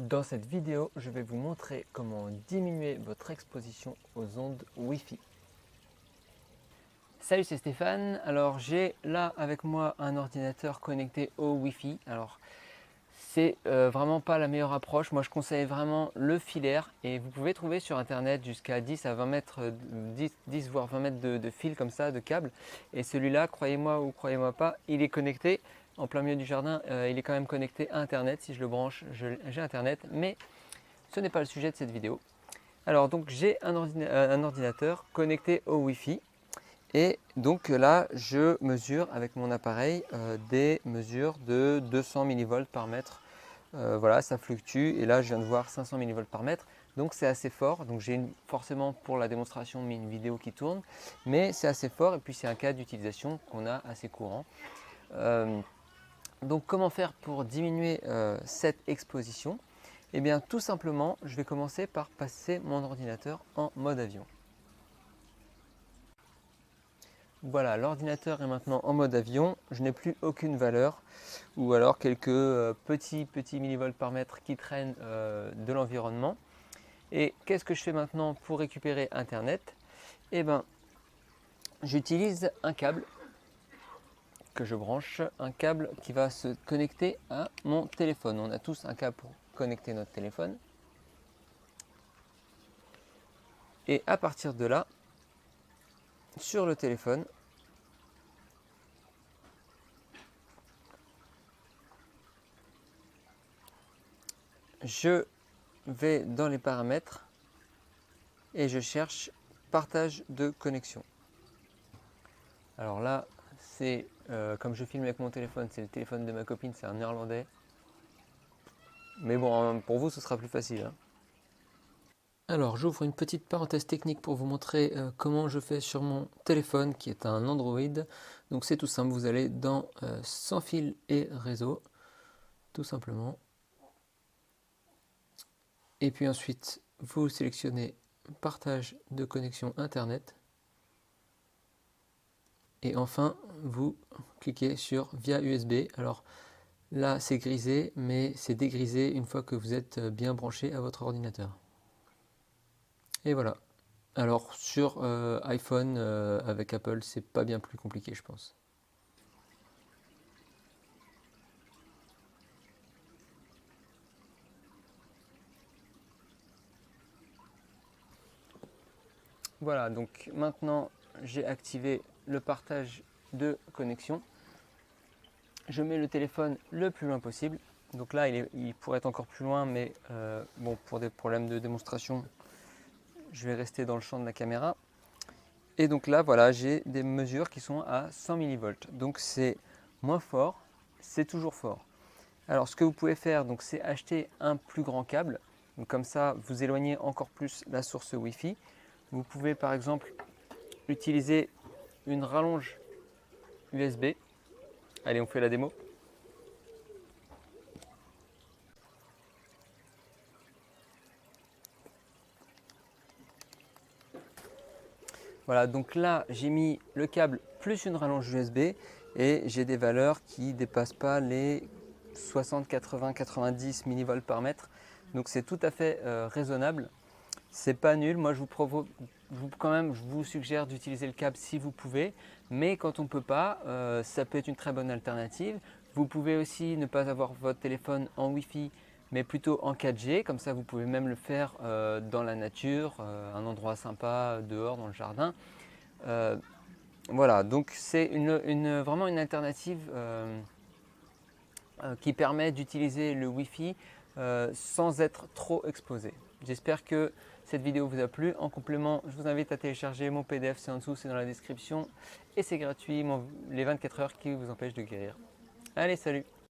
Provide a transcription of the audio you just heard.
Dans cette vidéo, je vais vous montrer comment diminuer votre exposition aux ondes Wi-Fi. Salut, c'est Stéphane. Alors j'ai là avec moi un ordinateur connecté au Wi-Fi. Alors c'est vraiment pas la meilleure approche. Moi je conseille vraiment le filaire et vous pouvez trouver sur internet jusqu'à 10 à 20 mètres, 10 voire 20 mètres de fil comme ça, de câble. Et celui-là, croyez-moi ou croyez-moi pas, il est connecté en plein milieu du jardin. Il est quand même connecté à internet. Si je le branche, j'ai internet, mais ce n'est pas le sujet de cette vidéo. Alors donc j'ai un ordinateur connecté au Wi-Fi et donc là je mesure avec mon appareil des mesures de 200 millivolts par mètre. Voilà, ça fluctue et là je viens de voir 500 millivolts par mètre, donc c'est assez fort. Donc j'ai forcément pour la démonstration mis une vidéo qui tourne, mais c'est assez fort et puis c'est un cas d'utilisation qu'on a assez courant. Donc comment faire pour diminuer cette exposition? Eh bien tout simplement, je vais commencer par passer mon ordinateur en mode avion. Voilà, l'ordinateur est maintenant en mode avion, je n'ai plus aucune valeur ou alors quelques petits millivolts par mètre qui traînent de l'environnement. Et qu'est-ce que je fais maintenant pour récupérer Internet? Eh bien, j'utilise un câble que je branche, un câble qui va se connecter à mon téléphone. On a tous un câble pour connecter notre téléphone. Et à partir de là, sur le téléphone, je vais dans les paramètres et je cherche partage de connexion. Alors là, c'est comme je filme avec mon téléphone, c'est le téléphone de ma copine, c'est un néerlandais. Mais bon, pour vous, ce sera plus facile, hein. Alors, j'ouvre une petite parenthèse technique pour vous montrer comment je fais sur mon téléphone qui est un Android. Donc c'est tout simple, vous allez dans sans fil et réseau, tout simplement. Et puis ensuite, vous sélectionnez partage de connexion Internet. Et enfin, vous cliquez sur via USB. Alors là, c'est grisé, mais c'est dégrisé une fois que vous êtes bien branché à votre ordinateur. Et voilà. Alors sur iPhone avec Apple, c'est pas bien plus compliqué, je pense. Voilà, donc maintenant j'ai activé le partage de connexion. Je mets le téléphone le plus loin possible. Donc là, il pourrait être encore plus loin, mais bon, pour des problèmes de démonstration, je vais rester dans le champ de la caméra. Et donc là, voilà, j'ai des mesures qui sont à 100 millivolts. Donc c'est moins fort, c'est toujours fort. Alors ce que vous pouvez faire, donc, c'est acheter un plus grand câble. Donc, comme ça, vous éloignez encore plus la source Wi-Fi. Vous pouvez par exemple utiliser une rallonge USB. Allez, on fait la démo. Voilà, donc là, j'ai mis le câble plus une rallonge USB et j'ai des valeurs qui ne dépassent pas les 60, 80, 90 millivolts par mètre. Donc c'est tout à fait raisonnable. C'est pas nul. Moi, je vous suggère d'utiliser le câble si vous pouvez. Mais quand on ne peut pas, ça peut être une très bonne alternative. Vous pouvez aussi ne pas avoir votre téléphone en Wi-Fi, mais plutôt en 4G. Comme ça, vous pouvez même le faire dans la nature, un endroit sympa, dehors, dans le jardin. Voilà, donc c'est vraiment une alternative qui permet d'utiliser le Wi-Fi sans être trop exposé. J'espère que cette vidéo vous a plu. En complément, je vous invite à télécharger mon PDF, c'est en dessous, c'est dans la description. Et c'est gratuit, les 24 heures qui vous empêchent de guérir. Allez, salut!